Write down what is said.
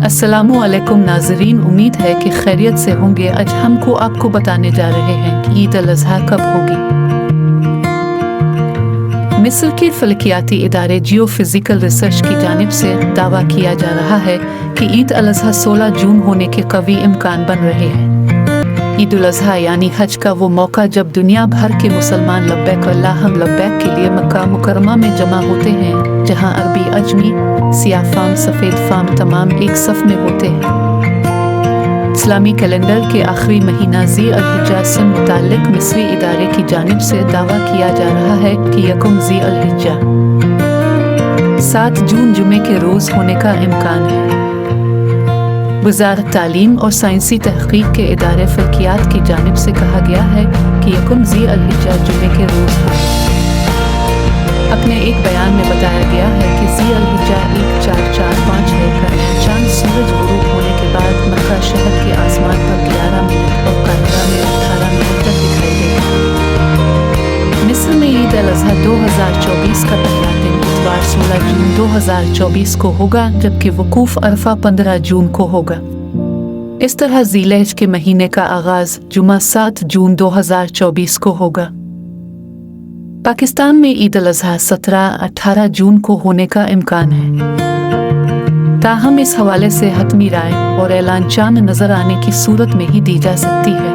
अस्सलामुअलैकुम नाज़रीन, उम्मीद है कि खैरियत से होंगे। आज हमको आपको बताने जा रहे हैं कि ईद अल अज़हा कब होगी। मिस्र के फलकियाती इदारे जियोफिजिकल रिसर्च की जानिब से दावा किया जा रहा है कि ईद अल अज़हा 16 जून होने के कवी इम्कान बन रहे हैं। ईद उल अज़हा यानी हज का वो मौका जब दुनिया भर के मुसलमान लब्बैक अल्लाहुम्मा लब्बैक के लिए मक्का मुकरमा में जमा होते हैं, जहां अरबी अजमी सियाह फाम सफ़ेद फाम तमाम एक सफ़ में होते हैं। इस्लामी कैलेंडर के आखिरी महीना ज़ी अल हिज्जा से मुताल्लिक मिस्री इदारे की जानिब से दावा किया जा रहा है कि यकम ज़ी अल हिज्जा 7 जून जुमे के रोज़ होने का इम्कान है। वज़ारत तालीम और साइंसी तहक़ीक़ के इदारे फ़ल्कियात की जानिब से कहा गया है कि यकम ज़ी अल हिज्जा जुमे के रोज़ होगा। अपने एक बयान में बताया गया है कि ज़ी अल हिज्जा 1445 है का चांद सूरज गुरूब होने के बाद मक्का शहर के आसमान पर 11 मिनट और काहिरा में 18 मिनट तक दिखाई देगा। मिस्र में ईद अल अज़हा 2024 का पहला दिन इतवार 16 जून 2024 को होगा, जबकि वकूफ़ अरफा 15 जून को होगा। इस तरह ज़ीलहज के महीने का आगाज़ जुमा 7 जून 2024 को होगा। पाकिस्तान में ईद अल अज़हा 17-18 जून को होने का इम्कान है, ताहम इस हवाले से हतमी राय और ऐलान चांद नज़र आने की सूरत में ही दी जा सकती है।